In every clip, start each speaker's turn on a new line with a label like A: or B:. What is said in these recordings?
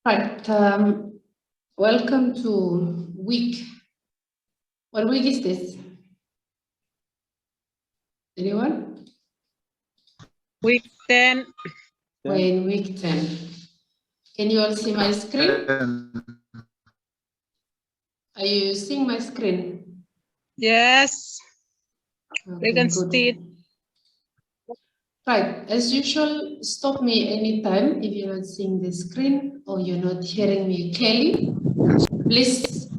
A: Right. Welcome to week. What week is this? Anyone?
B: Week 10.
A: We're in week 10. Can you all see my screen? Are you seeing my screen?
B: Yes.
A: Okay,
B: We can
A: good.
B: see it.
A: Right. As usual, stop me anytime if you're not seeing the screen or you're not hearing me clearly. Please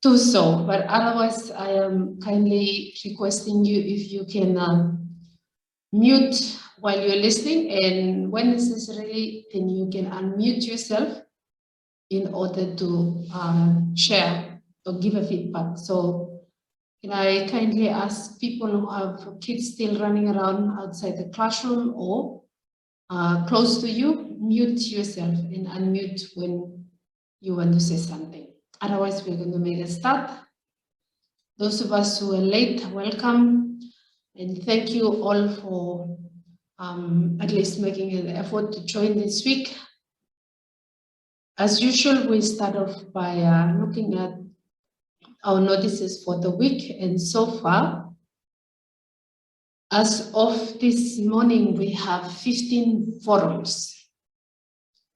A: do so. But otherwise, I am kindly requesting you if you can mute while you're listening, and when necessary, then you can unmute yourself in order to share or give a feedback. So can I kindly ask people who have kids still running around outside the classroom or close to you, mute yourself and unmute when you want to say something. Otherwise, we're going to make a start. Those of us who are late, welcome. And thank you all for at least making an effort to join this week. As usual, we start off by looking at our notices for the week. And so far, as of this morning, we have 15 forums.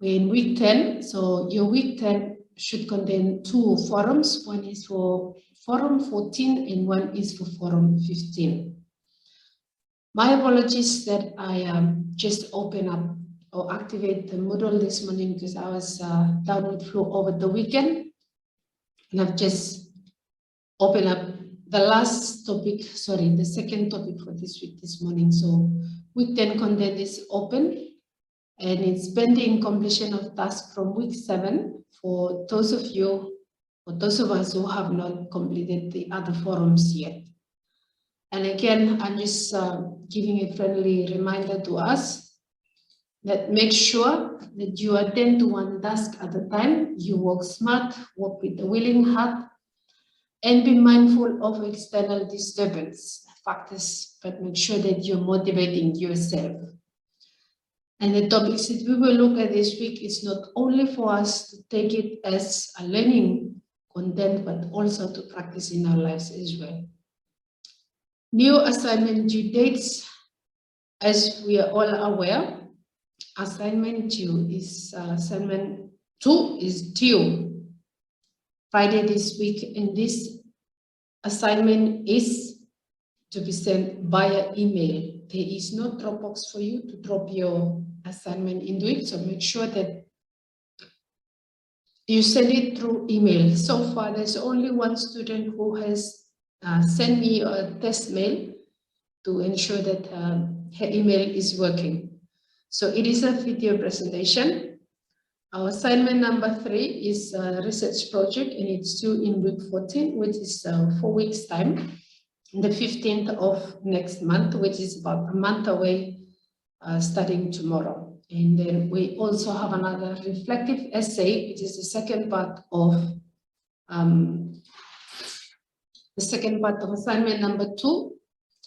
A: We're in week 10, so your week 10 should contain 2 forums. One is for forum 14 and one is for forum 15. My apologies that I just open up or activate the Moodle this morning because I was down with flu over the weekend. And I've just opened up the last topic, sorry, the second topic for this week this morning. So week 10 content is open and it's pending completion of task from week 7 for those of you, or those of us who have not completed the other forums yet. And again, I'm just giving a friendly reminder to us that make sure that you attend to one task at a time, you work smart, work with a willing heart, and be mindful of external disturbance factors, but make sure that you're motivating yourself. And the topics that we will look at this week is not only for us to take it as a learning content, but also to practice in our lives as well. New assignment due dates, as we are all aware, assignment 2 is due Friday this week, and this assignment is to be sent via email. There is no Dropbox for you to drop your assignment into it, so make sure that you send it through email. So far, there's only one student who has sent me a test mail to ensure that her email is working. So it is a video presentation. Our assignment number 3 is a research project, and it's due in week 14, which is 4 weeks time, the 15th of next month, which is about a month away, starting tomorrow. And then we also have another reflective essay, which is the second part of assignment number 2.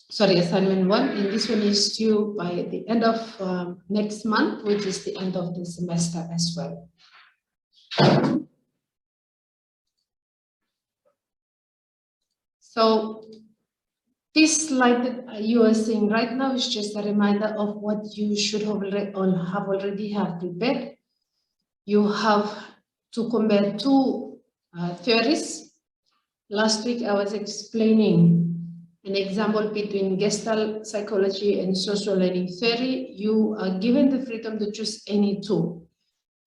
A: Sorry, assignment 1, and this one is due by the end of next month, which is the end of the semester as well. So this slide that you are seeing right now is just a reminder of what you should have already have prepared. You have to compare 2 theories. Last week I was explaining an example between Gestalt psychology and social learning theory. You are given the freedom to choose any 2.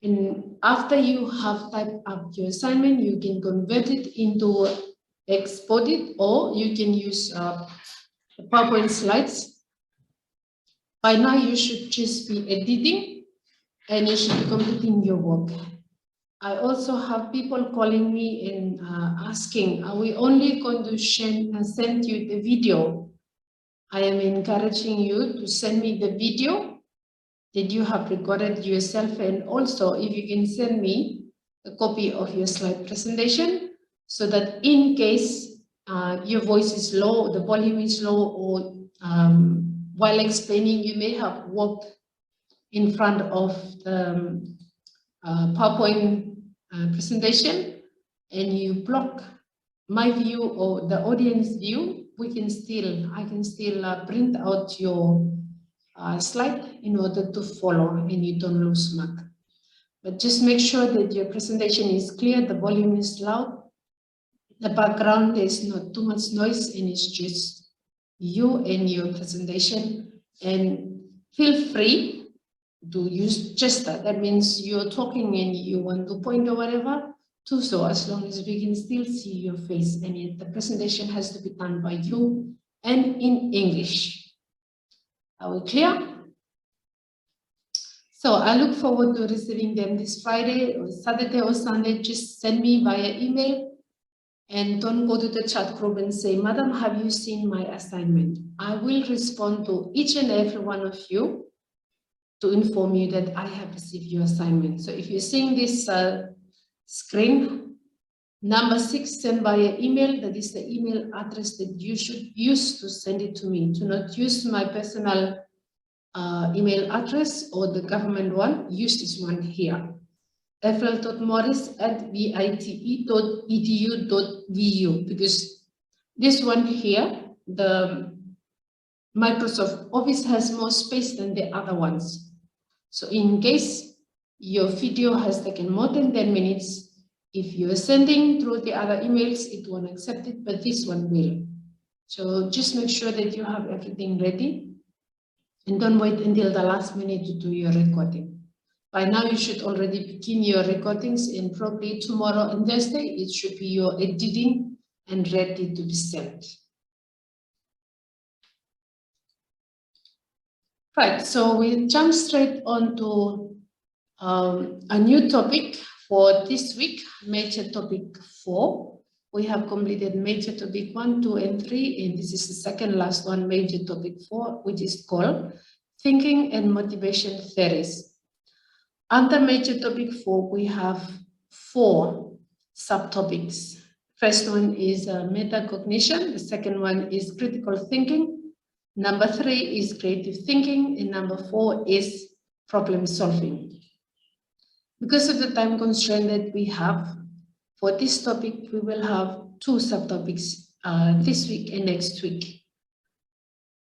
A: And after you have typed up your assignment, you can convert it into export it, or you can use PowerPoint slides. By now, you should just be editing and you should be completing your work. I also have people calling me and asking, are we only going to send you the video? I am encouraging you to send me the video that you have recorded yourself, and also if you can send me a copy of your slide presentation, so that in case your voice is low, the volume is low, or while explaining, you may have walked in front of the PowerPoint presentation and you block my view or the audience view, I can still print out your slide in order to follow and you don't lose mark. But just make sure that your presentation is clear, the volume is loud, the background is not too much noise, and it's just you and your presentation. And feel free to use gesture. That means you're talking and you want to point or whatever, do so, as long as we can still see your face. And yet the presentation has to be done by you and in English. Are we clear? So I look forward to receiving them this Friday or Saturday or Sunday. Just send me via email and don't go to the chat group and say, Madam, have you seen my assignment? I will respond to each and every one of you to inform you that I have received your assignment. So if you're seeing this screen, number 6, send via email. That is the email address that you should use to send it to me. Do not use my personal email address or the government one. Use this one here. effrel.morris@vite.edu.vu, because this one here, the Microsoft Office, has more space than the other ones. So in case your video has taken more than 10 minutes, if you're sending through the other emails, it won't accept it, but this one will. So just make sure that you have everything ready and don't wait until the last minute to do your recording. By now, you should already begin your recordings, and probably tomorrow and Thursday, it should be your editing and ready to be sent. Right, so we jump straight on to a new topic for this week, major topic 4. We have completed major topic 1, 2, and 3, and this is the second last one, major topic 4, which is called Thinking and Motivation Theories. Under major topic 4, we have 4 subtopics. First one is metacognition. The second one is critical thinking. Number 3 is creative thinking. And number 4 is problem solving. Because of the time constraint that we have for this topic, we will have 2 subtopics this week and next week.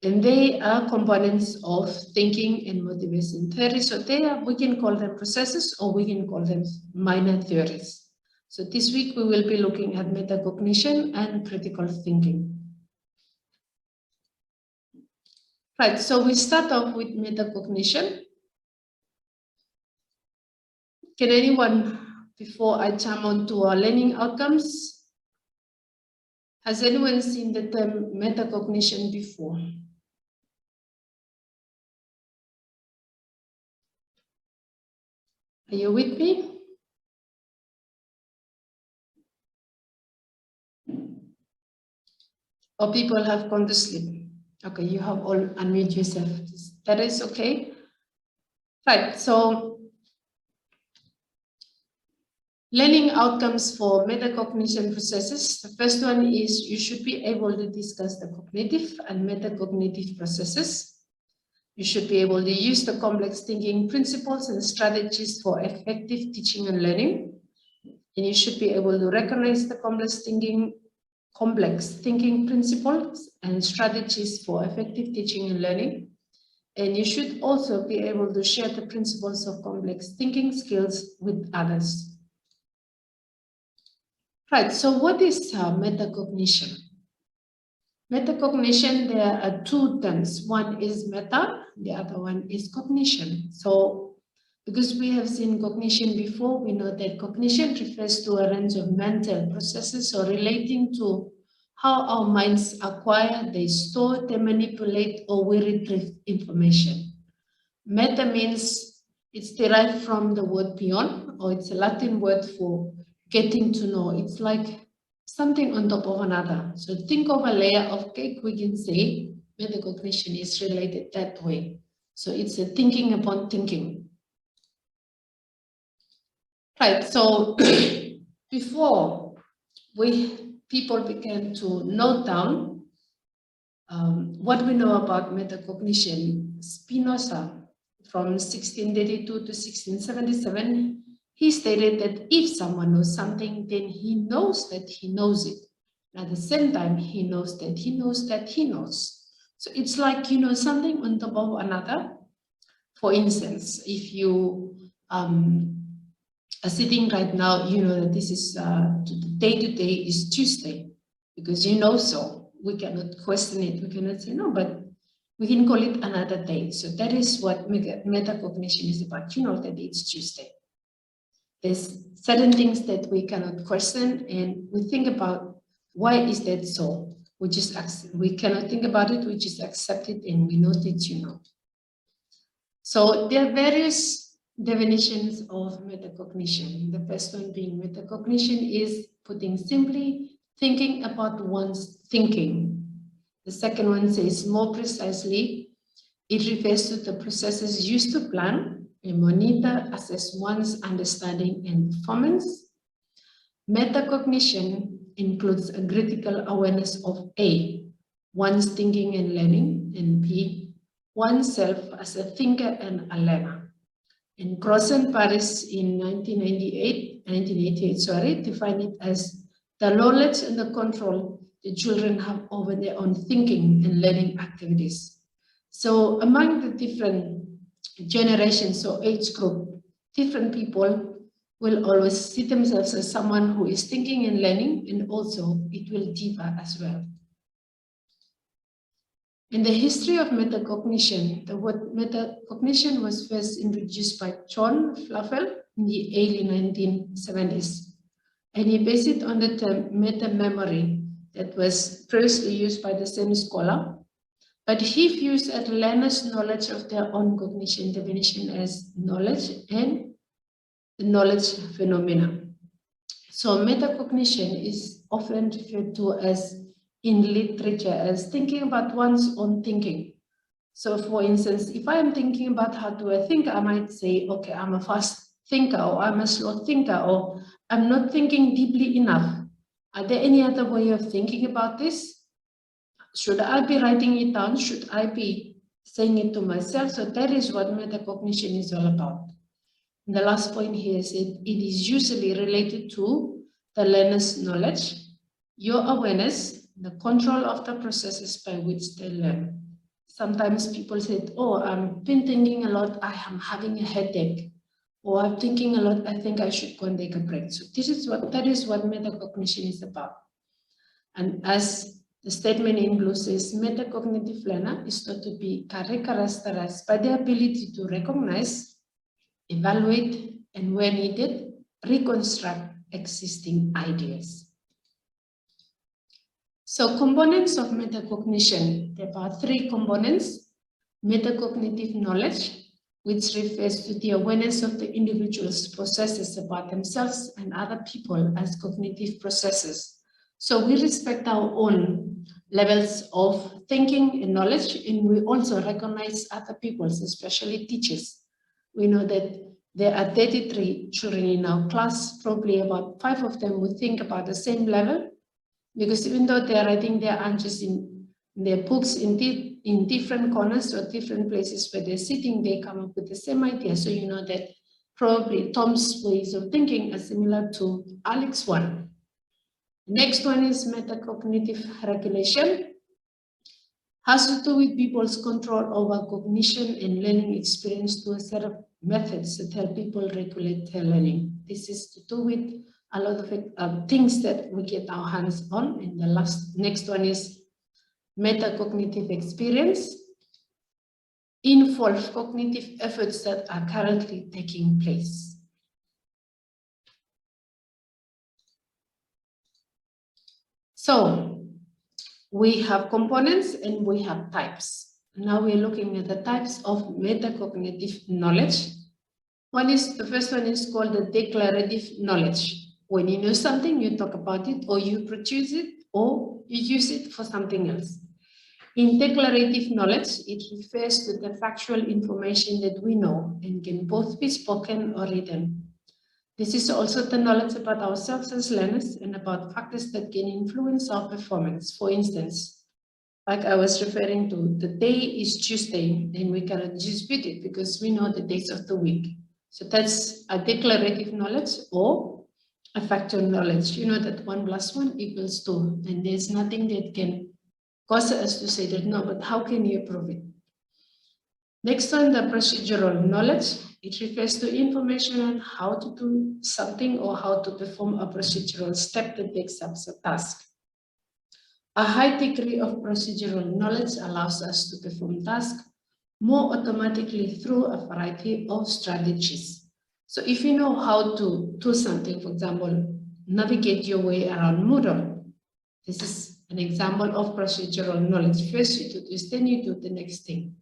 A: And they are components of thinking and motivation theory. So we can call them processes or we can call them minor theories. So this week we will be looking at metacognition and critical thinking. Right, so we start off with metacognition. Can anyone, before I jump on to our learning outcomes, has anyone seen the term metacognition before? Are you with me? Or people have gone to sleep? Okay, you have all unmute yourself. That is okay. Right, so learning outcomes for metacognition processes. The first one is you should be able to discuss the cognitive and metacognitive processes. You should be able to use the complex thinking principles and strategies for effective teaching and learning. And you should be able to recognize the complex thinking principles and strategies for effective teaching and learning. And you should also be able to share the principles of complex thinking skills with others. Right, so what is metacognition? Metacognition, there are 2 terms. One is meta, the other one is cognition. So because we have seen cognition before, we know that cognition refers to a range of mental processes or relating to how our minds acquire, they store, they manipulate, or we retrieve information. Meta means it's derived from the word beyond, or it's a Latin word for getting to know. It's like something on top of another. So think of a layer of cake, we can say metacognition is related that way. So it's a thinking upon thinking. Right, so before people began to note down what we know about metacognition, Spinoza from 1632 to 1677, he stated that if someone knows something, then he knows that he knows it. At the same time, he knows that he knows that he knows. So it's like, you know, something on top of another. For instance, if you are sitting right now, you know that this is day to day is Tuesday, because you know so. We cannot question it. We cannot say no, but we can call it another day. So that is what metacognition is about. You know that it's Tuesday. There's certain things that we cannot question, and we think about why is that so. We cannot think about it. We just accept it, and we know that you know. So there are various definitions of metacognition. The first one being metacognition is, putting simply, thinking about one's thinking. The second one says, more precisely, it refers to the processes used to plan and monitor, assess one's understanding and performance. Metacognition includes a critical awareness of A, one's thinking and learning, and B, oneself as a thinker and a learner. And Cross and Paris in 1988, defined it as the knowledge and the control the children have over their own thinking and learning activities. So among the different generations or age group, different people will always see themselves as someone who is thinking and learning, and also it will differ as well. In the history of metacognition, the word metacognition was first introduced by John Flavel in the early 1970s. And he based it on the term meta-memory that was previously used by the same scholar. But he views a learner's knowledge of their own cognition definition as knowledge and the knowledge phenomena. So metacognition is often referred to as in literature as thinking about one's own thinking. So for instance, if I am thinking about how do I think, I might say, okay, I'm a fast thinker, or I'm a slow thinker, or I'm not thinking deeply enough. Are there any other way of thinking about this? Should I be writing it down? Should I be saying it to myself? So that is what metacognition is all about. And the last point here is it is usually related to the learner's knowledge, your awareness, the control of the processes by which they learn. Sometimes people say, oh, I've been thinking a lot, I am having a headache, or I'm thinking a lot, I think I should go and take a break. So that is what metacognition is about. And as the statement in blue says, metacognitive learner is thought to be characterized by the ability to recognize, evaluate, and where needed, reconstruct existing ideas. So components of metacognition, there are three components: metacognitive knowledge, which refers to the awareness of the individual's processes about themselves and other people as cognitive processes. So we respect our own levels of thinking and knowledge, and we also recognize other people's, especially teachers. We know that there are 33 children in our class, probably about 5 of them will think about the same level, because even though they are writing their answers in their books in different corners or different places where they're sitting, they come up with the same idea. So you know that probably Tom's ways of thinking are similar to Alex's one. Next one is metacognitive regulation. Has to do with people's control over cognition and learning experience through a set of methods that help people regulate their learning. This is to do with a lot of things that we get our hands on. And the next one is metacognitive experience. Involve cognitive efforts that are currently taking place. So we have components and we have types. Now we're looking at the types of metacognitive knowledge. The first one is called the declarative knowledge. When you know something, you talk about it, or you produce it, or you use it for something else. In declarative knowledge, it refers to the factual information that we know and can both be spoken or written. This is also the knowledge about ourselves as learners and about factors that can influence our performance. For instance, Like I was referring to, the day is Tuesday, then we cannot dispute it because we know the days of the week. So that's a declarative knowledge or a factual knowledge. You know that 1 + 1 = 2, and there's nothing that can cause us to say that no, but how can you prove it? Next one, the procedural knowledge. It refers to information on how to do something or how to perform a procedural step that takes up a task. A high degree of procedural knowledge allows us to perform tasks more automatically through a variety of strategies. So if you know how to do something, for example, navigate your way around Moodle, this is an example of procedural knowledge. First you do this, then you do the next thing.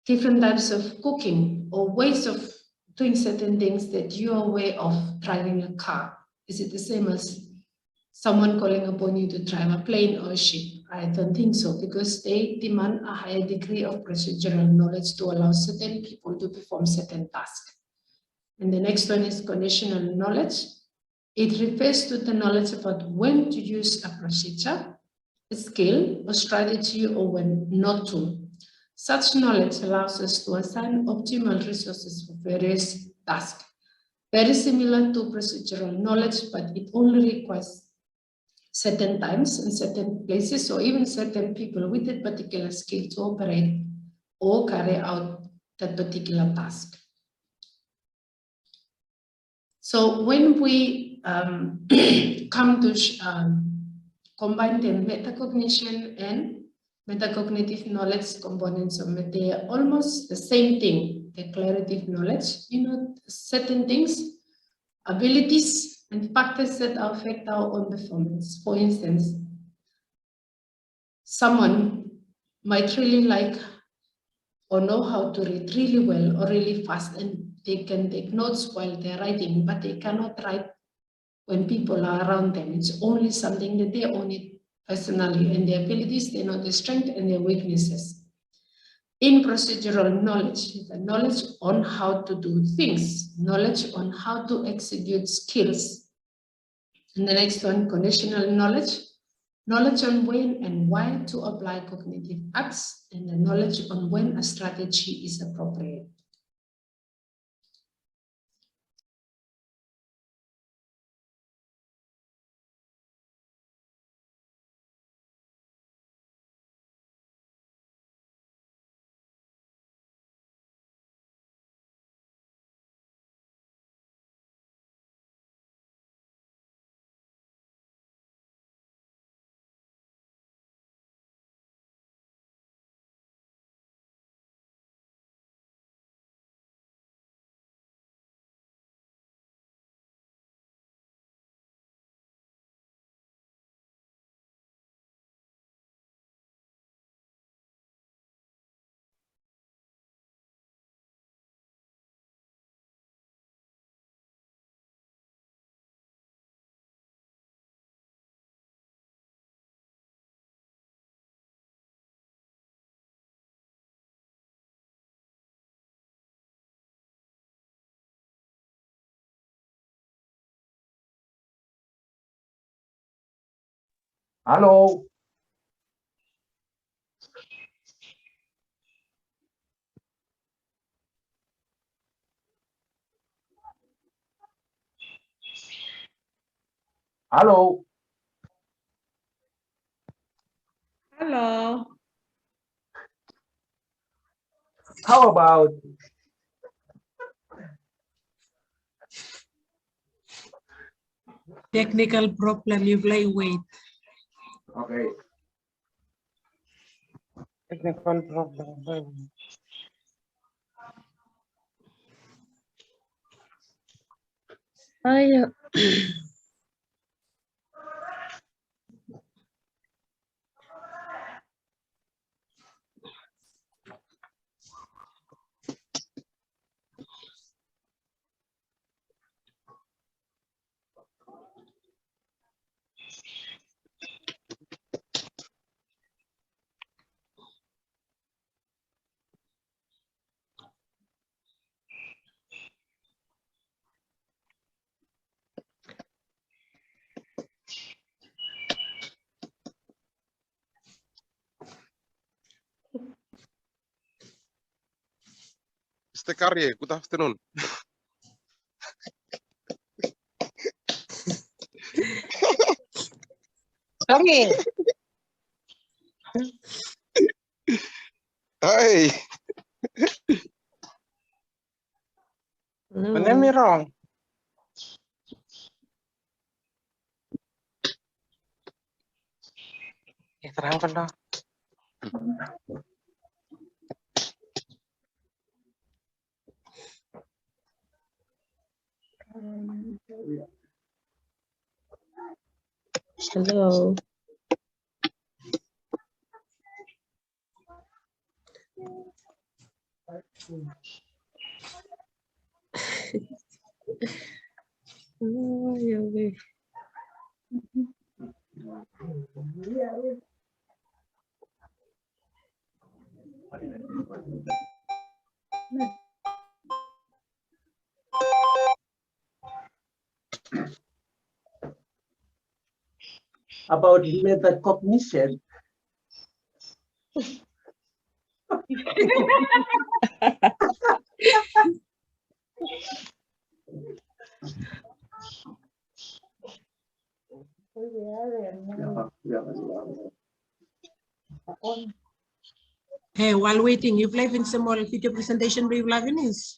A: Different types of cooking or ways of doing certain things that you are aware of, driving a car. Is it the same as someone calling upon you to drive a plane or a ship? I don't think so, because they demand a higher degree of procedural knowledge to allow certain people to perform certain tasks. And the next one is conditional knowledge. It refers to the knowledge about when to use a procedure, a skill, or strategy, or when not to. Such knowledge allows us to assign optimal resources for various tasks. Very similar to procedural knowledge, but it only requires certain times and certain places, or even certain people with a particular skill to operate or carry out that particular task. So when we come to combine the metacognition and metacognitive knowledge components of it, they are almost the same thing. Declarative knowledge, you know, certain things, abilities, and factors that affect our own performance. For instance, someone might really like or know how to read really well or really fast, and they can take notes while they're writing, but they cannot write when people are around them. It's only something that they own it personally, and their abilities, they know their strengths and their weaknesses. In procedural knowledge, the knowledge on how to do things, knowledge on how to execute skills. And the next one, conditional knowledge, knowledge on when and why to apply cognitive acts, and the knowledge on when a strategy is appropriate.
C: Hello. Hello.
B: Hello.
C: How about
D: Technical problem, you play with.
C: okay?
D: Technical problem. Ayo.
E: Mr. Carrier, good afternoon.
D: Sorry.
E: Hi.
D: Let me wrong. Terang kan dong.
F: Hello. Oh, ya weh.
C: About metacognition.
D: Hey, while waiting, you play in some more video presentation with Lavinis.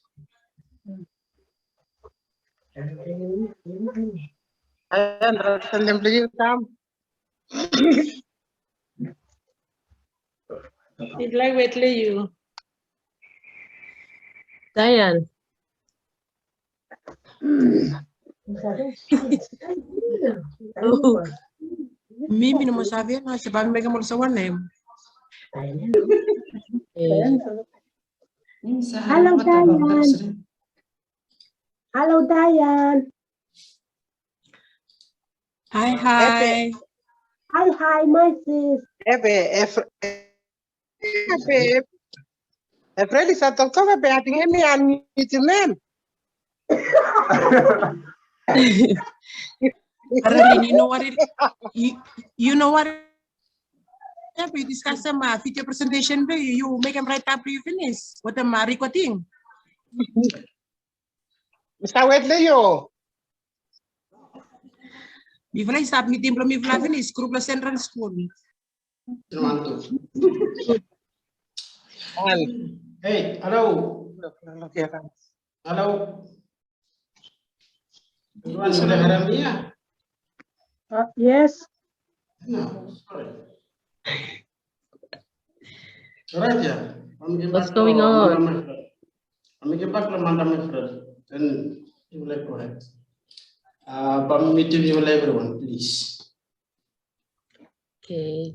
D: I understand them please come.
B: It's like wait you.
F: Diane. Oh,
D: Mimi no mo sabi na sa bang mega mo sa one name.
A: Hello,
G: Diane. Hello, Diane.
D: Hi, hi.
G: Hi, my sis.
D: Effrel is at October, but I think me and it's a man. Caroline, you know what it you know what we discuss some video presentation you make them right after you finish. What am I recording? Mr. Wedley, before I start meeting from finish, Krupla Central School.
H: Hey, hello. Hello. Everyone, you hear me?
G: Yes.
H: No, sorry. Right, yeah.
F: what's going on?
H: I'm going back to Madam Effrel. Then you will like go ahead. Permit you will everyone, please.
F: Okay.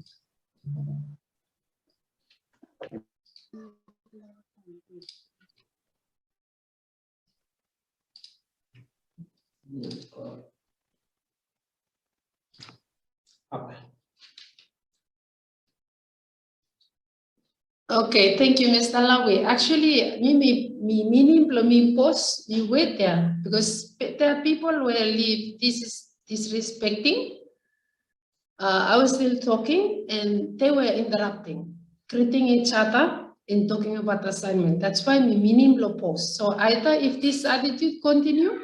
H: Okay.
A: Okay, thank you, Mr. Lawe. Actually, me post, you wait there because there are people where leave disrespecting. I was still talking and they were interrupting, greeting each other and talking about assignment. That's why me post. So either if this attitude continue,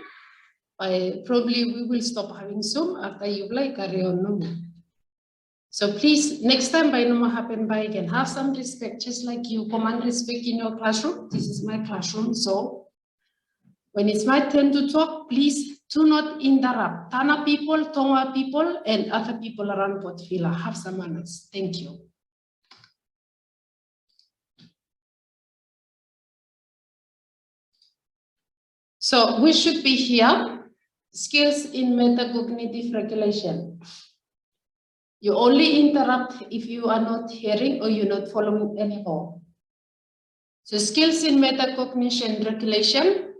A: probably we will stop having Zoom after you like carry on normal. So please, next time by no more happen by again, have some respect, just like you command respect in your classroom. This is my classroom, so when it's my turn to talk, please do not interrupt. Tana people, Tonga people, and other people around Port Vila. Have some manners. Thank you. So we should be here, skills in metacognitive regulation. You only interrupt if you are not hearing or you're not following anymore. So skills in metacognition regulation,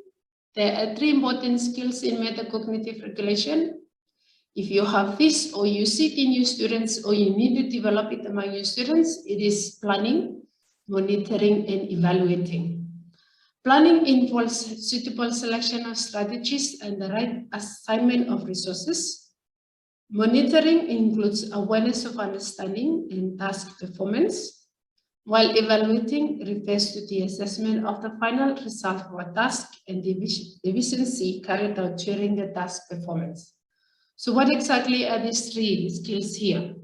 A: there are 3 important skills in metacognitive regulation. If you have this or you see it in your students or you need to develop it among your students, it is planning, monitoring, and evaluating. Planning involves suitable selection of strategies and the right assignment of resources. Monitoring includes awareness of understanding and task performance. while evaluating refers to the assessment of the final result of a task and the efficiency carried out during the task performance. So what exactly are these three skills here?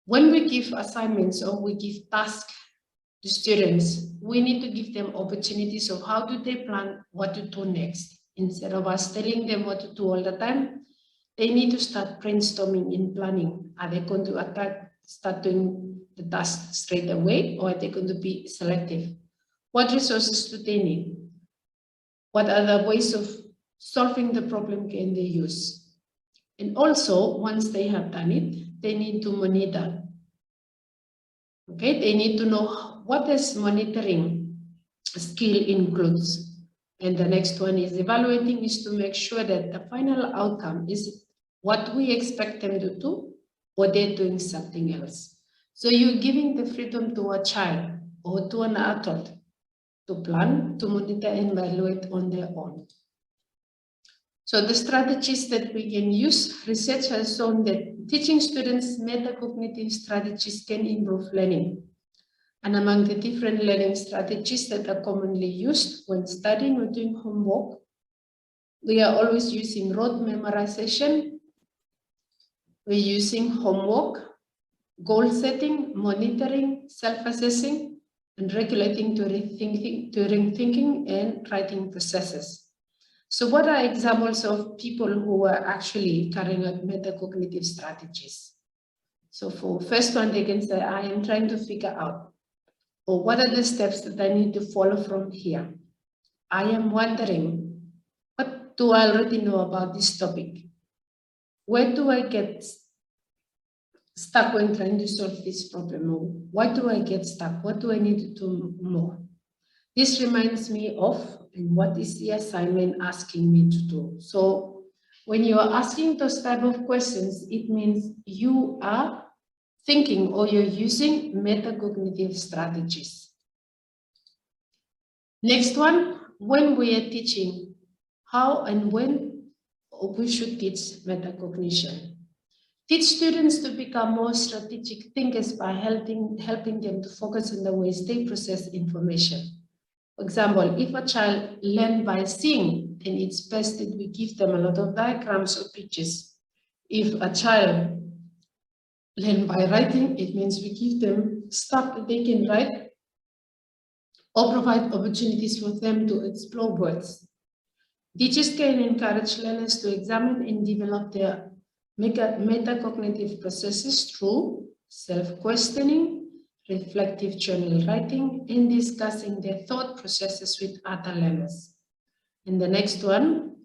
A: When we give assignments or we give tasks to students, we need to give them opportunities of how do they plan what to do next. Instead of us telling them what to do all the time, they need to start brainstorming in planning. Are they going to start doing the task straight away, or are they going to be selective? What resources do they need? What other ways of solving the problem can they use? And also, once they have done it, they need to monitor. Okay, they need to know what this monitoring skill includes. And the next one is evaluating, is to make sure that the final outcome is what we expect them to do, or they're doing something else. So you're giving the freedom to a child or to an adult to plan, to monitor and evaluate on their own. So the strategies that we can use, research has shown that teaching students metacognitive strategies can improve learning. And among the different learning strategies that are commonly used when studying or doing homework, we are always using rote memorization, we're using homework, goal setting, monitoring, self-assessing, and regulating during thinking and writing processes. So what are examples of people who are actually carrying out metacognitive strategies? So for first one, they can say, I am trying to figure out, or what are the steps that I need to follow from here? I am wondering, what do I already know about this topic? Where do I get stuck when trying to solve this problem? Or why do I get stuck? What do I need to do more? This reminds me of, and what is the assignment asking me to do? So when you are asking those type of questions, it means you are thinking or you're using metacognitive strategies. Next one, when we are teaching, how and when we should teach metacognition. Teach students to become more strategic thinkers by helping them to focus on the ways they process information. For example, if a child learns by seeing, then it's best that we give them a lot of diagrams or pictures. If a child learns by writing, it means we give them stuff that they can write or provide opportunities for them to explore words. Teachers can encourage learners to examine and develop their metacognitive processes through self-questioning, reflective journal writing, and discussing their thought processes with other learners. And the next one,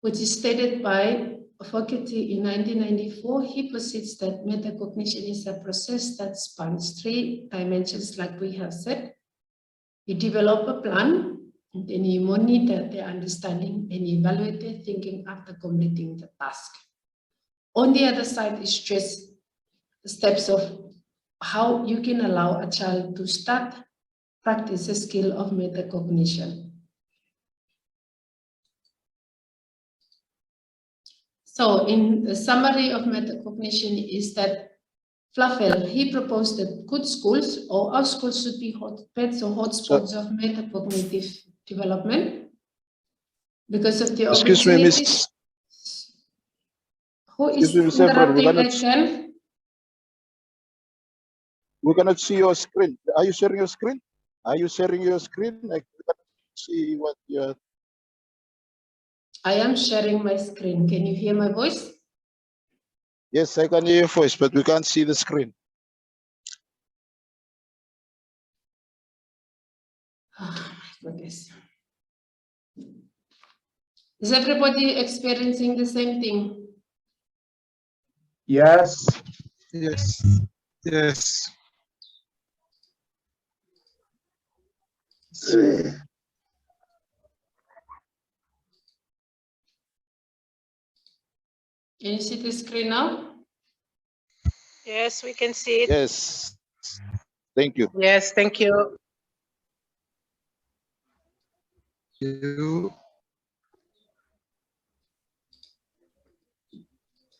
A: which is stated by Fogarty in 1994, he posits that metacognition is a process that spans 3 dimensions, like we have said. You develop a plan, and then you monitor their understanding and evaluate their thinking after completing the task. On the other side is just the steps of how you can allow a child to start practice a skill of metacognition. So in the summary of metacognition is that Fluffel, he proposed that good schools or our schools should be hotbeds or hotspots of metacognitive development because of the
E: Excuse me,
A: opportunities.
E: Miss.
A: Who is
E: Excuse me, Mr. Efrel,
A: interrupting
E: we cannot see your screen. Are you sharing your screen? Are you sharing your screen? I cannot see what you're...
A: I am sharing my screen. Can you hear my voice?
E: Yes, I can hear your voice, but we can't see the screen.
A: Oh my goodness. Is everybody experiencing the same thing?
C: Yes.
E: Yes. Yes.
A: Can you see the screen now?
B: Yes, we can see it.
E: Yes. Thank you.
B: Yes, thank you.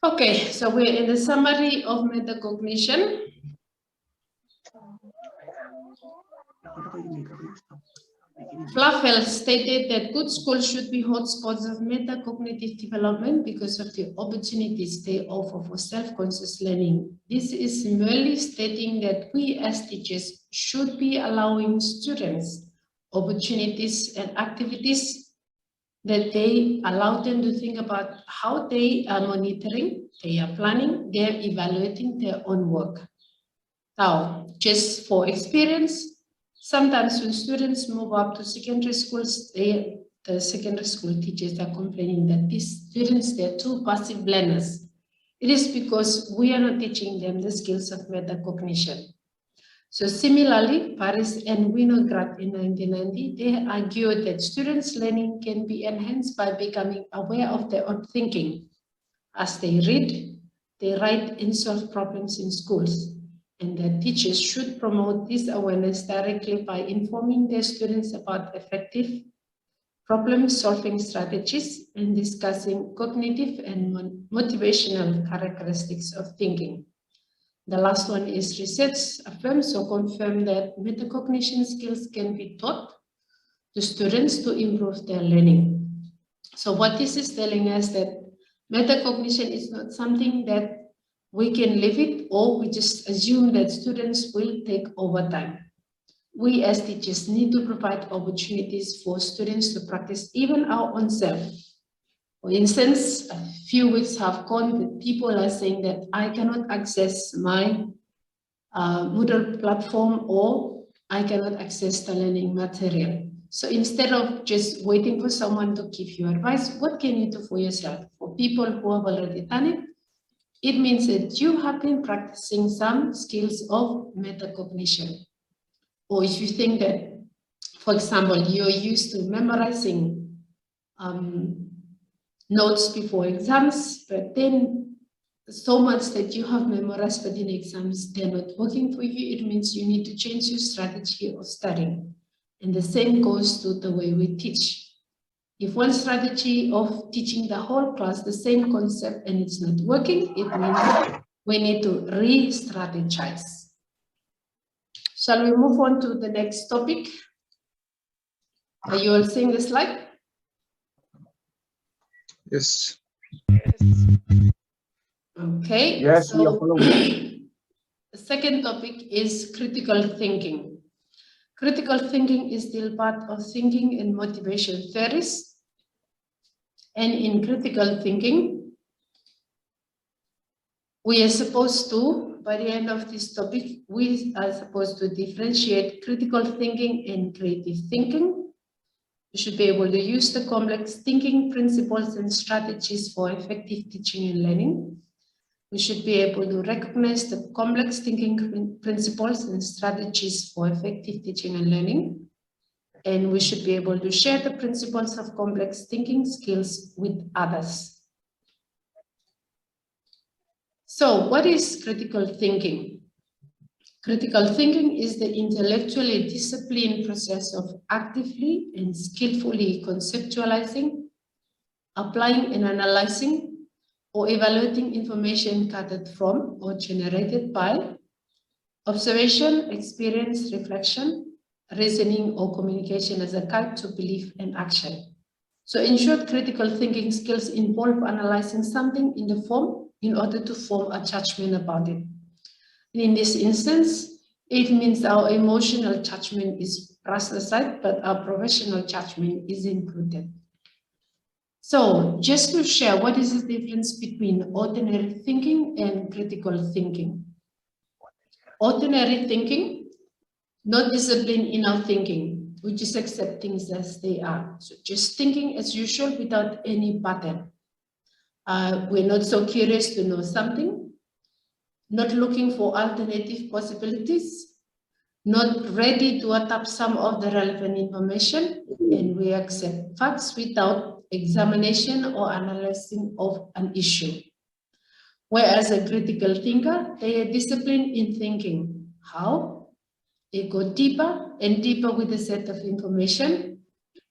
A: Okay, so we're in the summary of metacognition. Fluffel stated that good schools should be hotspots of metacognitive development because of the opportunities they offer for self-conscious learning. This is merely stating that we as teachers should be allowing students opportunities and activities that they allow them to think about how they are monitoring, they are planning, they are evaluating their own work. Now, just for experience, sometimes when students move up to secondary schools, the secondary school teachers are complaining that these students, they're too passive learners. It is because we are not teaching them the skills of metacognition. So similarly, Paris and Winograd in 1990, they argued that students' learning can be enhanced by becoming aware of their own thinking. As they read, they write and solve problems in schools. And that teachers should promote this awareness directly by informing their students about effective problem-solving strategies and discussing cognitive and motivational characteristics of thinking. The last one is research affirms or confirms that metacognition skills can be taught to students to improve their learning. So what this is telling us that metacognition is not something that we can live it, or we just assume that students will take over time. We as teachers need to provide opportunities for students to practice even our own self. For instance, a few weeks have gone with people are saying that I cannot access my Moodle platform, or I cannot access the learning material. So instead of just waiting for someone to give you advice, what can you do for yourself? For people who have already done it, it means that you have been practicing some skills of metacognition. Or if you think that, for example, you're used to memorizing notes before exams, but then so much that you have memorized, but in exams, they're not working for you, it means you need to change your strategy of studying. And the same goes to the way we teach. If one strategy of teaching the whole class the same concept and it's not working, it means we need to re-strategize. Shall we move on to the next topic? Are you all seeing the slide?
E: Yes.
A: Okay.
C: Yes, we are
A: so
C: following.
A: the second topic is critical thinking. Critical thinking is still part of thinking and motivation theories. And in critical thinking, we are supposed to, by the end of this topic, we are supposed to differentiate critical thinking and creative thinking. We should be able to use the complex thinking principles and strategies for effective teaching and learning. We should be able to recognize the complex thinking principles and strategies for effective teaching and learning. And we should be able to share the principles of complex thinking skills with others. So what is critical thinking? Critical thinking is the intellectually disciplined process of actively and skillfully conceptualizing, applying and analyzing, or evaluating information gathered from or generated by observation, experience, reflection, reasoning, or communication as a guide to belief and action. So in short, critical thinking skills involve analyzing something in order to form a judgment about it. In this instance, it means our emotional judgment is brushed aside, but our professional judgment is included. So just to share, what is the difference between ordinary thinking and critical thinking? Ordinary thinking, not discipline in our thinking, we just accept things as they are. So just thinking as usual without any pattern. We're not so curious to know something, not looking for alternative possibilities, not ready to adapt some of the relevant information, and we accept facts without examination or analyzing of an issue. Whereas a critical thinker, they are disciplined in thinking. How? They go deeper and deeper with a set of information.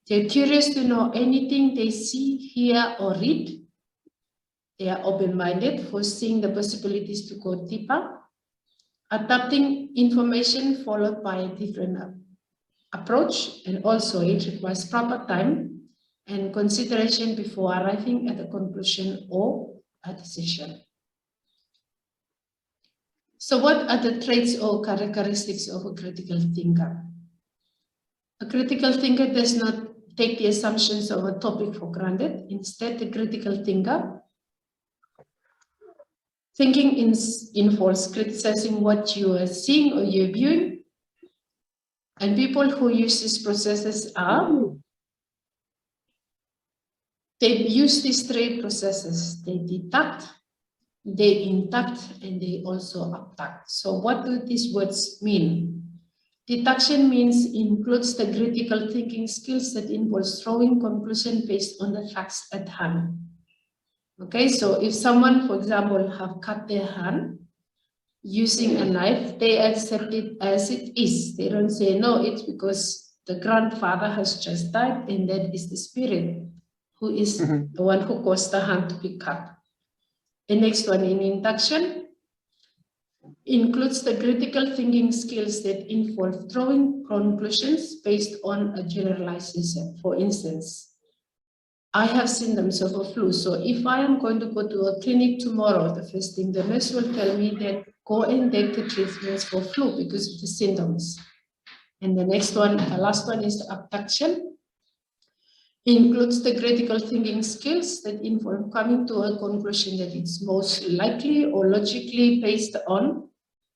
A: They're curious to know anything they see, hear, or read. They are open-minded for seeing the possibilities to go deeper. Adapting information followed by a different approach, and also it requires proper time and consideration before arriving at a conclusion or a decision. So what are the traits or characteristics of a critical thinker? A critical thinker does not take the assumptions of a topic for granted. Instead, the critical thinker thinking involves criticizing what you are seeing or you're viewing. And people who use these processes they use these three processes. They deduct, they induct, and they also abduct. So what do these words mean? Deduction includes the critical thinking skills that involves drawing conclusions based on the facts at hand. Okay, so if someone, for example, have cut their hand using a knife, they accept it as it is. They don't say, no, it's because the grandfather has just died and that is the spirit who is the one who caused the hand to be cut. The next one in induction includes the critical thinking skills that involve drawing conclusions based on a generalization. For instance, I have symptoms of a flu. So if I am going to go to a clinic tomorrow, the first thing the nurse will tell me that go and take the treatments for flu because of the symptoms. And the next one, the last one is the abduction. Includes the critical thinking skills that involve coming to a conclusion that it's most likely or logically based on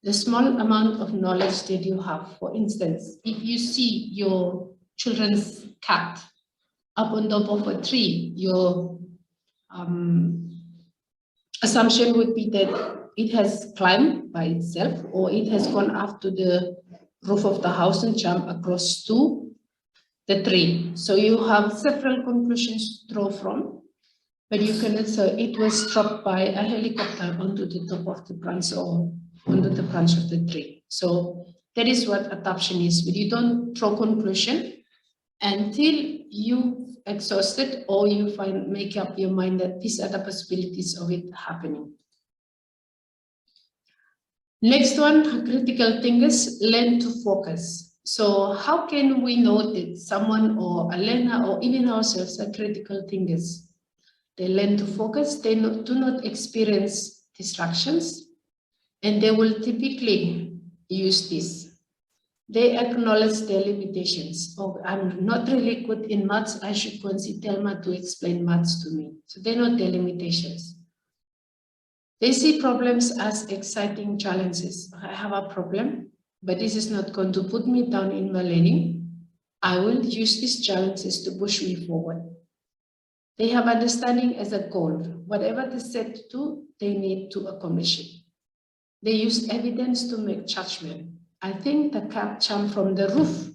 A: the small amount of knowledge that you have. For instance, if you see your children's cat up on top of a tree, your assumption would be that it has climbed by itself or it has gone up to the roof of the house and jumped across to the tree. So you have several conclusions to draw from, but you can also, it was dropped by a helicopter onto the top of the branch or onto the branch of the tree. So that is what adoption is, but you don't draw conclusion until you exhausted or you make up your mind that these are the possibilities of it happening. Next one, critical thinkers learn to focus. So how can we know that someone or a learner or even ourselves are critical thinkers? They learn to focus, they do not experience distractions, and they will typically use this. They acknowledge their limitations. Oh, I'm not really good in maths, I should go and see Telma to explain maths to me. So they know their limitations. They see problems as exciting challenges. I have a problem, but this is not going to put me down in my learning. I will use these challenges to push me forward. They have understanding as a goal. Whatever they set to do, they need to accomplish it. They use evidence to make judgment. I think the cat jumped from the roof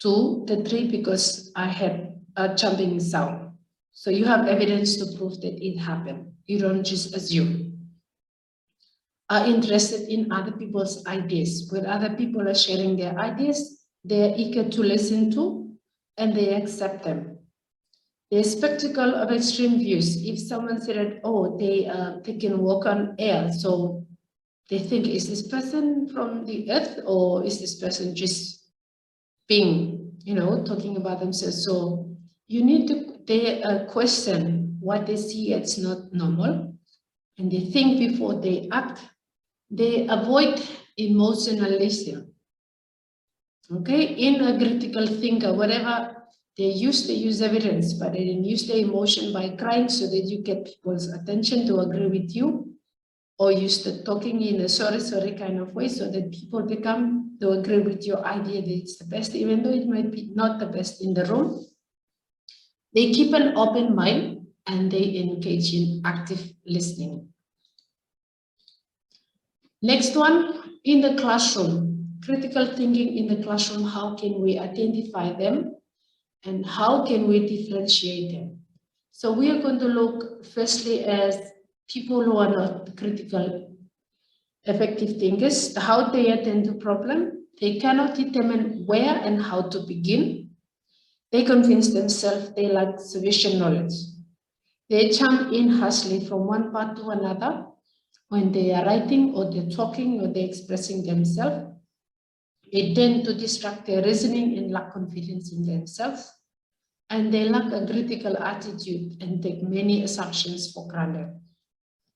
A: to the tree because I had a jumping sound. So you have evidence to prove that it happened. You don't just assume. Are interested in other people's ideas. When other people are sharing their ideas, they are eager to listen to and they accept them. They're skeptical of extreme views. If someone said that, oh, they can walk on air, so they think, is this person from the earth or is this person just being, talking about themselves? So you need to question what they see as not normal, and they think before they act. They avoid emotionalism. Okay, in a critical thinker, whatever they use evidence, but they didn't use the emotion by crying so that you get people's attention to agree with you, or use the talking in a sorry kind of way so that people become to agree with your idea that it's the best, even though it might be not the best in the room. They keep an open mind and they engage in active listening. Next one, in the classroom, critical thinking in the classroom, how can we identify them and how can we differentiate them? So we are going to look firstly as people who are not critical, effective thinkers, how they attend to problem. They cannot determine where and how to begin. They convince themselves they lack sufficient knowledge. They jump in hastily from one part to another. when they are writing or they're talking or they're expressing themselves. They tend to distract their reasoning and lack confidence in themselves. And they lack a critical attitude and take many assumptions for granted.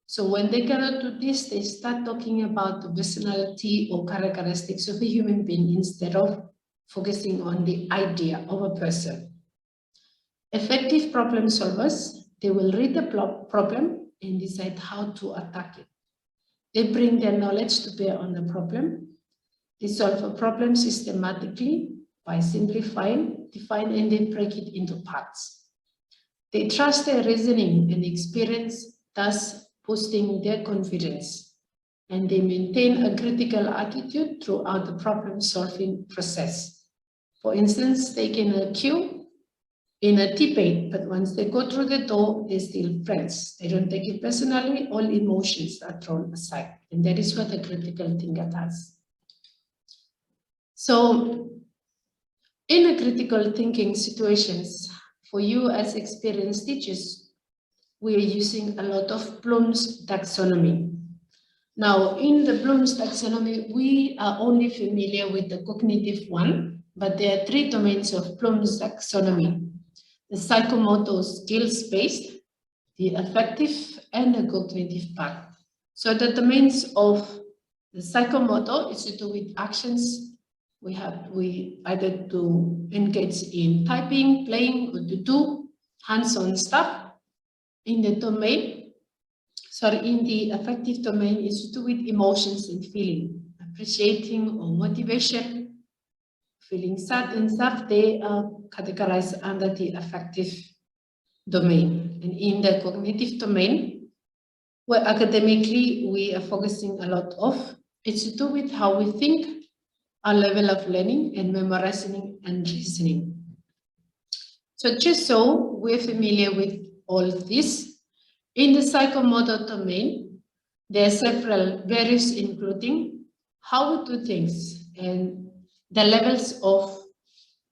A: So when they cannot do this, they start talking about the personality or characteristics of a human being instead of focusing on the idea of a person. Effective problem solvers, they will read the problem and decide how to attack it. They bring their knowledge to bear on the problem. They solve a problem systematically by simplifying, define, and then break it into parts. They trust their reasoning and experience, thus boosting their confidence. And they maintain a critical attitude throughout the problem-solving process. For instance, they can argue in a debate, but once they go through the door, they're still friends. They don't take it personally, all emotions are thrown aside. And that is what a critical thinker does. So, in a critical thinking situations, for you as experienced teachers, we are using a lot of Bloom's taxonomy. Now, in the Bloom's taxonomy, we are only familiar with the cognitive one, but there are 3 domains of Bloom's taxonomy: the psychomotor skills-based, the affective, and the cognitive part. So the domains of the psychomotor is to do with actions. We either to engage in typing, playing, or to do hands-on stuff. In the affective domain is to do with emotions and feeling, appreciating or motivation, feeling sad and stuff. They are categorized under the affective domain. And in the cognitive domain, where academically we are focusing a lot of, it's to do with how we think, our level of learning and memorizing and reasoning. So just so we're familiar with all this, in the psychomotor domain, there are several various, including how we do things, and the levels of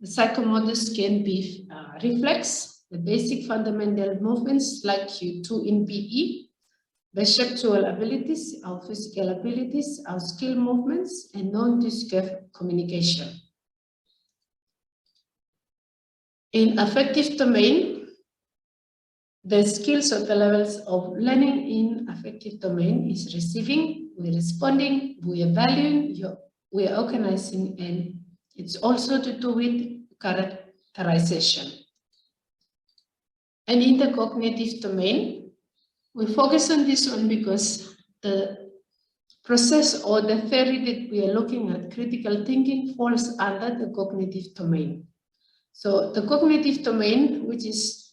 A: the psychomotors can be reflex, the basic fundamental movements like you do in PE, perceptual abilities, our physical abilities, our skill movements, and non-discursive communication. In affective domain, the skills of the levels of learning in affective domain is receiving, we're responding, we are valuing, we are organizing, and it's also to do with characterization. And in the cognitive domain, we focus on this one because the process or the theory that we are looking at, critical thinking, falls under the cognitive domain. So the cognitive domain, which is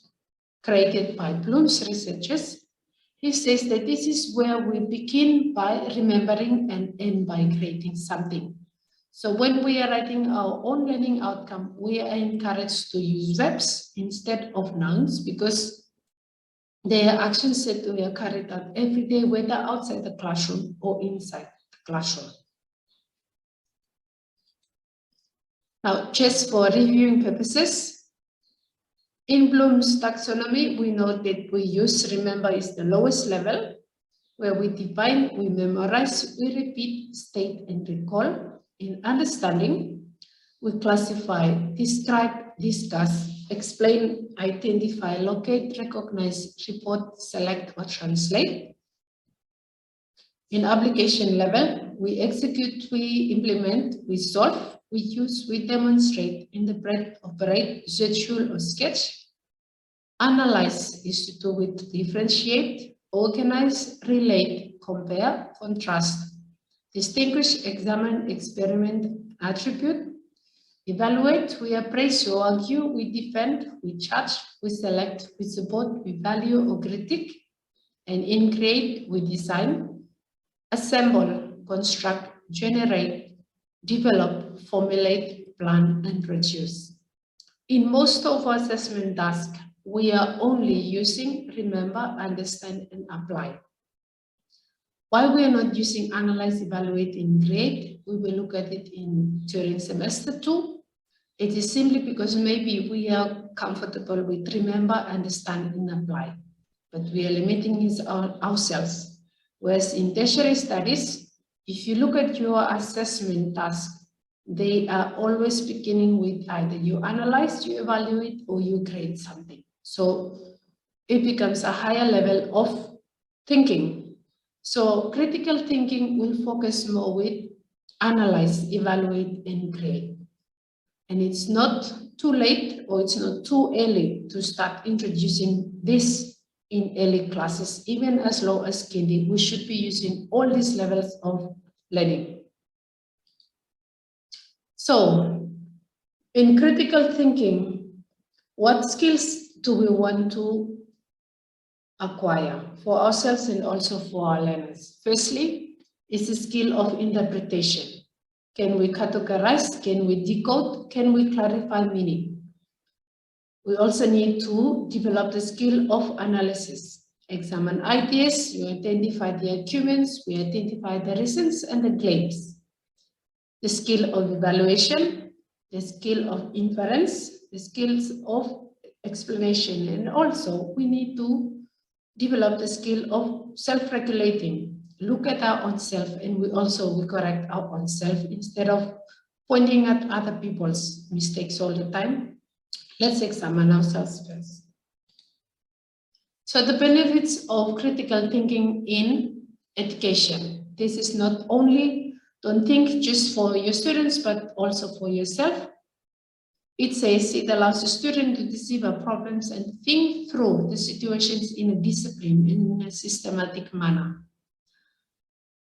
A: created by Bloom's researchers, he says that this is where we begin by remembering and end by creating something. So when we are writing our own learning outcome, we are encouraged to use verbs instead of nouns, because they are actions that we are carried out every day, whether outside the classroom or inside the classroom. Now, just for reviewing purposes, in Bloom's taxonomy, we know that we use remember is the lowest level, where we define, we memorize, we repeat, state, and recall. In understanding, we classify, describe, discuss, explain, identify, locate, recognize, report, select, or translate. In application level, we execute, we implement, we solve, we use, we demonstrate, interpret, operate, schedule, or sketch. Analyze is to do with differentiate, organize, relate, compare, contrast, distinguish, examine, experiment, attribute. Evaluate, we appraise or argue, we defend, we judge, we select, we support, we value or critique. And in create, we design, assemble, construct, generate, develop, formulate, plan, and produce. In most of our assessment tasks, we are only using remember, understand, and apply. Why we are not using analyze, evaluate, and create, we will look at it during semester 2. It is simply because maybe we are comfortable with remember, understand, and apply, but we are limiting ourselves. Whereas in tertiary studies, if you look at your assessment tasks, they are always beginning with either you analyze, you evaluate, or you grade something. So it becomes a higher level of thinking. So critical thinking will focus more with analyze, evaluate, and grade. And it's not too late or it's not too early to start introducing this in early classes. Even as low as kindy, we should be using all these levels of learning. So in critical thinking, what skills do we want to acquire for ourselves and also for our learners? Firstly, is the skill of interpretation. Can we categorize? Can we decode? Can we clarify meaning? We also need to develop the skill of analysis. Examine ideas, you identify the arguments, we identify the reasons and the claims. The skill of evaluation, the skill of inference, the skills of explanation, and also we need to develop the skill of self-regulating. Look at our own self, and we also correct our own self instead of pointing at other people's mistakes all the time. Let's examine ourselves first. So the benefits of critical thinking in education. This is not only, don't think just for your students, but also for yourself. It says it allows the student to decipher problems and think through the situations in a disciplined and in a systematic manner.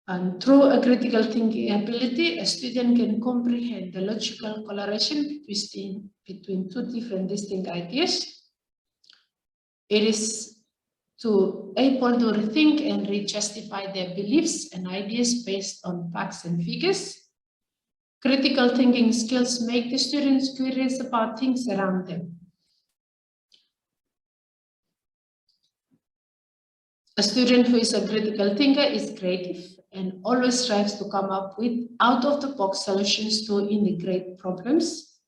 A: And through a critical thinking ability, a student can comprehend the logical correlation between two different distinct ideas. It is to able to rethink and re-justify their beliefs and ideas based on facts and figures. Critical thinking skills make the students curious about things around them. A student who is a critical thinker is creative and always strives to come up with out-of-the-box solutions to integrate problems.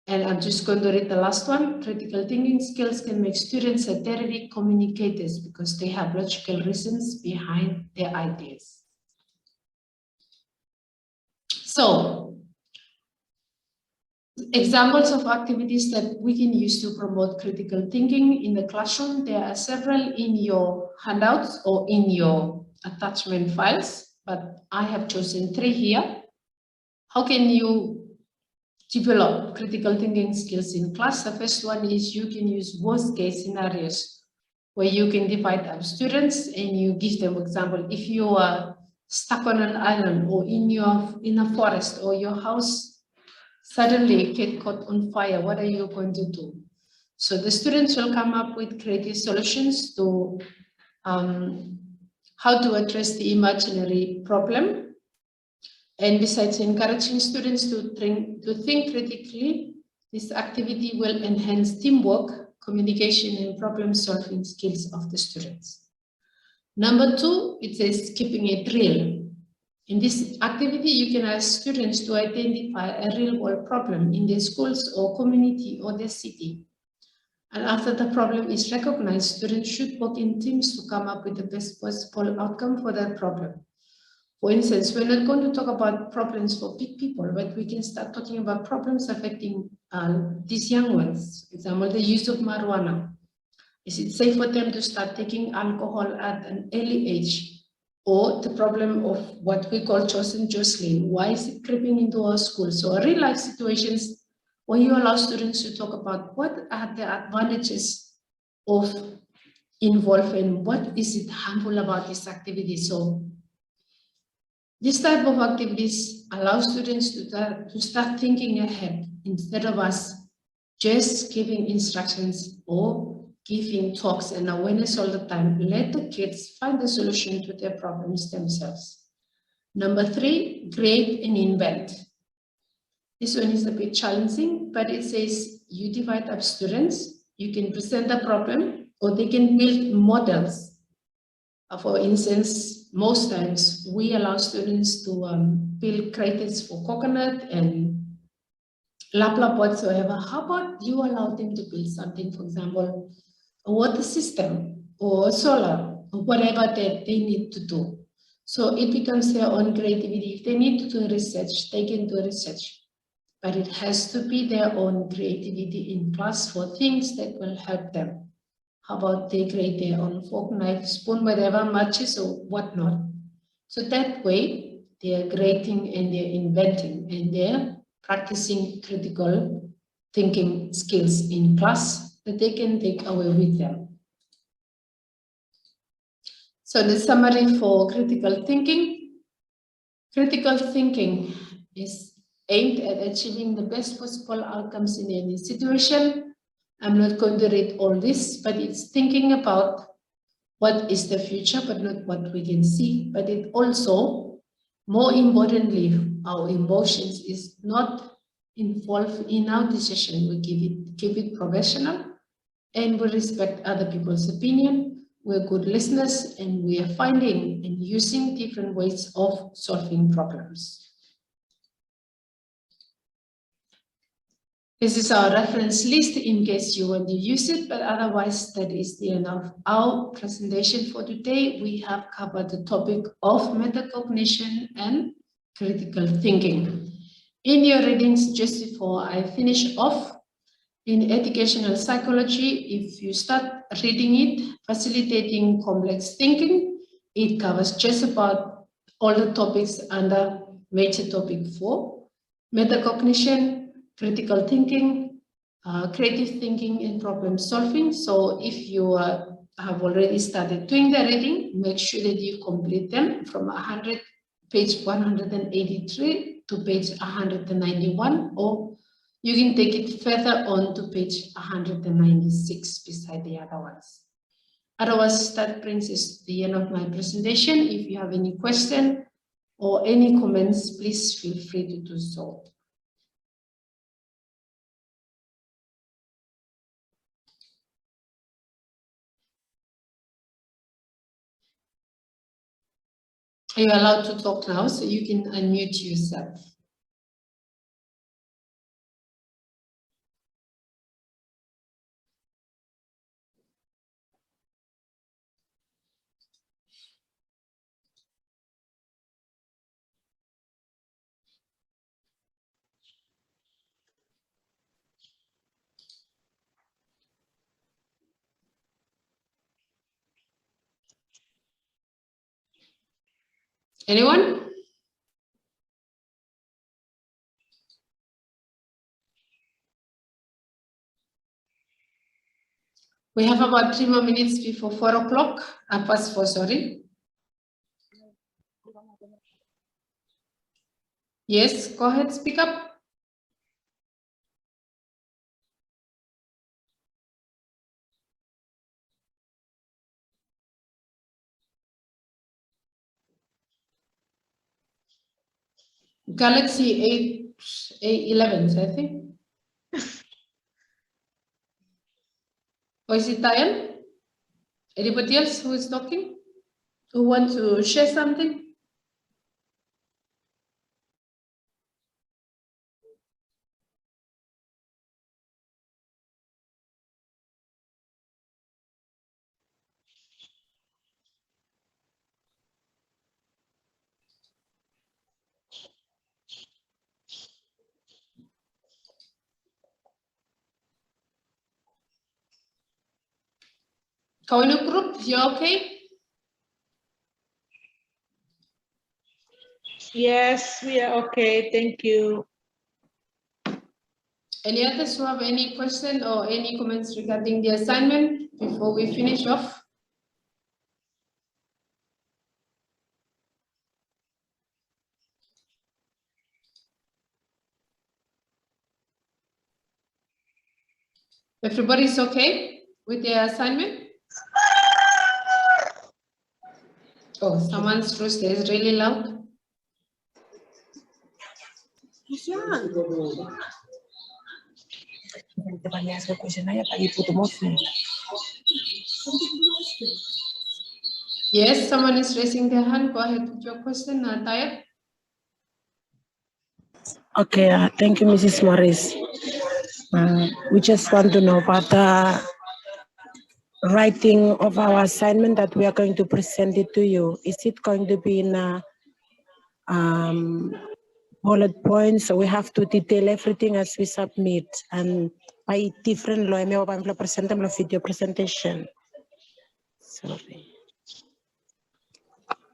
A: And I'm just going to read the last one. Critical thinking skills can make students terrific communicators because they have logical reasons behind their ideas. So, examples of activities that we can use to promote critical thinking in the classroom. There are several in your handouts or in your attachment files, but I have chosen 3 here. How can you develop critical thinking skills in class? The first one is you can use worst case scenarios where you can divide up students and you give them example. If you are stuck on an island or in a forest or your house suddenly get caught on fire, what are you going to do? So the students will come up with creative solutions to how to address the imaginary problem. And besides encouraging students to think critically, this activity will enhance teamwork, communication, and problem-solving skills of the students. Number 2, it says keeping a drill. In this activity, you can ask students to identify a real-world problem in their schools or community or their city. And after the problem is recognized, students should work in teams to come up with the best possible outcome for that problem. For instance, we're not going to talk about problems for big people, but we can start talking about problems affecting these young ones. For example, the use of marijuana. Is it safe for them to start taking alcohol at an early age? Or the problem of what we call chosen jostling. Why is it creeping into our schools? So real life situations where you allow students to talk about what are the advantages of involvement, what is it harmful about this activity. So this type of activities allow students to start thinking ahead instead of us just giving instructions or giving talks and awareness all the time. Let the kids find the solution to their problems themselves. Number 3, create and invent. This one is a bit challenging, but it says you divide up students, you can present the problem, or they can build models. For instance, most times we allow students to build craters for coconut and lap whatsoever. How about you allow them to build something, for example, a water system or solar whatever that they need to do. So it becomes their own creativity. If they need to do research, they can do research. But it has to be their own creativity in class for things that will help them. How about they create their own fork, knife, spoon, whatever, matches or whatnot. So that way, they are creating and they're inventing and they're practicing critical thinking skills in class that they can take away with them. So the summary for critical thinking. Critical thinking is aimed at achieving the best possible outcomes in any situation. I'm not going to read all this, but it's thinking about what is the future, but not what we can see. But it also, more importantly, our emotions is not involved in our decision. We keep it professional, and we respect other people's opinion. We're good listeners, and we are finding and using different ways of solving problems. This is our reference list in case you want to use it, but otherwise that is the end of our presentation for today. We have covered the topic of metacognition and critical thinking. In your readings, just before I finish off, in educational psychology, if you start reading it, facilitating complex thinking, it covers just about all the topics under major topic 4, metacognition, critical thinking, creative thinking, and problem solving. So if you have already started doing the reading, make sure that you complete them from page 183 to page 191, or you can take it further on to page 196 beside the other ones. Otherwise, that brings us to the end of my presentation. If you have any question or any comments, please feel free to do so. Are you allowed to talk now? So you can unmute yourself. Anyone? We have about 3 more minutes before 4 o'clock. Past 4, sorry. Yes, go ahead, speak up. Galaxy A11, I think. Or is it Diane? Anybody else who is talking? Who want to share something? Kawinu group, you okay?
B: Yes, we are okay. Thank you.
A: Any others who have any question or any comments regarding the assignment before we finish off? Everybody's okay with the assignment? Oh, someone's rooster is really loud. Yes, someone is raising their hand. Go ahead with your question, Taya.
I: Okay, thank you, Mrs. Morris. We just want to know about writing of our assignment that we are going to present it to you? Is it going to be in a bullet points? So we have to detail everything as we submit, and by different law, video presentation. Sorry.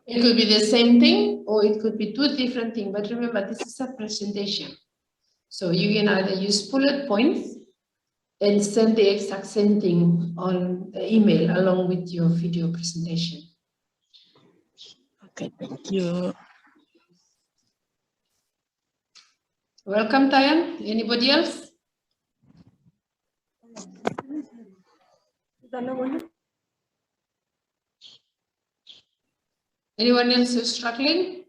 A: It could be the same thing, or it could be two different things. But remember, this is a presentation. So you can either use bullet points and send the exact same thing on the email along with your video presentation.
I: Okay, thank you.
A: Welcome, Tayan. Anybody else? Anyone else who's struggling?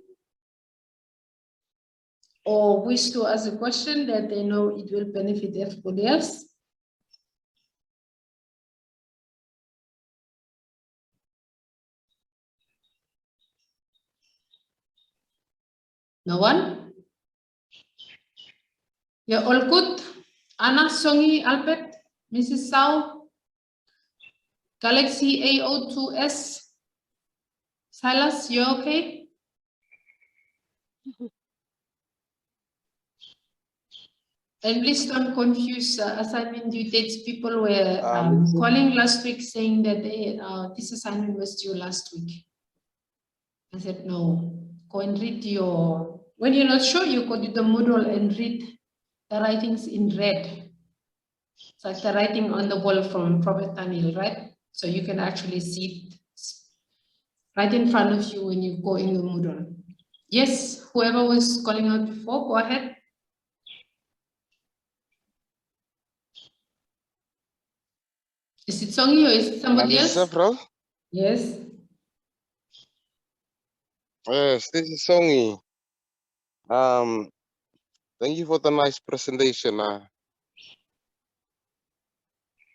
A: Or wish to ask a question that they know it will benefit everybody else? No one? You're all good? Anna, Songi, Albert, Mrs. Sao, Galaxy A02S, Silas, you okay? And please don't confuse assignment due dates. People were calling last week saying that this assignment was due last week. I said, no, go and read your, when you're not sure, you go to the Moodle and read the writings in red. It's like the writing on the wall from Prophet Daniel, right? So you can actually see it right in front of you when you go in the Moodle. Yes, whoever was calling out before, go ahead. Is it Songi or is it somebody else?
J: Effrel?
A: Yes.
J: Yes, this is Songi. Thank you for the nice presentation.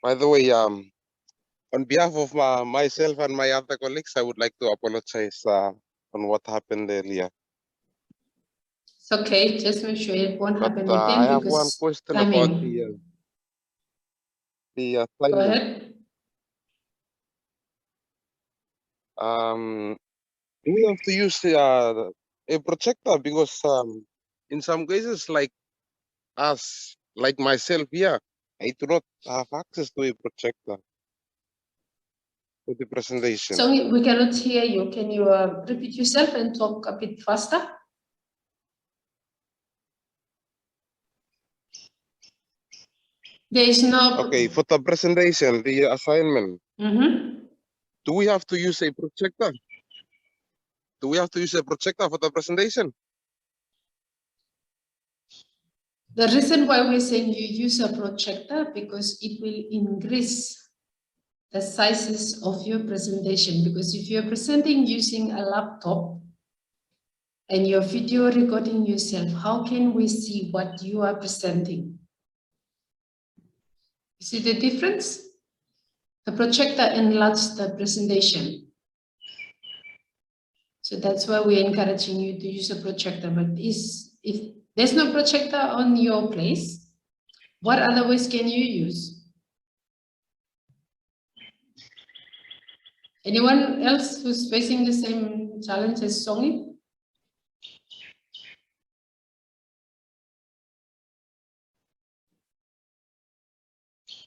J: By the way, on behalf of myself and my other colleagues, I would like to apologize on what happened earlier.
A: It's okay, just make sure it won't happen
J: But
A: again.
J: I have one
A: Because
J: question
A: timing.
J: about the
A: Go
J: assignment.
A: ahead.
J: Do we have to use a projector? Because in some cases, like us, like myself here, I do not have access to a projector for the presentation.
A: So we cannot hear you. Can you repeat yourself and talk a bit faster? There is no.
J: Okay, for the presentation, the assignment, do we have to use a projector? Do we have to use a projector for the presentation?
A: The reason why we're saying you use a projector, because it will increase the sizes of your presentation. Because if you're presenting using a laptop and you're video recording yourself, how can we see what you are presenting? You see the difference? The projector enlarges the presentation. So that's why we're encouraging you to use a projector. But if there's no projector on your place, what other ways can you use? Anyone else who's facing the same challenge as Songi?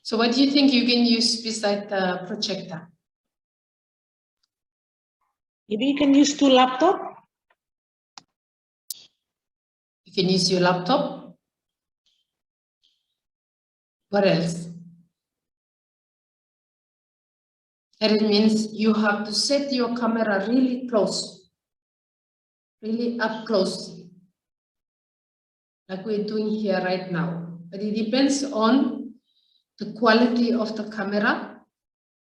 A: So what do you think you can use beside the projector?
B: Maybe you can use two laptops.
A: You can use your laptop. What else? And it means you have to set your camera really close, really up close, like we're doing here right now. But it depends on the quality of the camera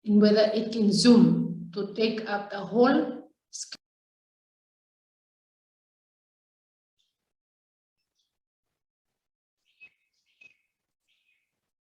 A: and whether it can zoom to take up the whole screen.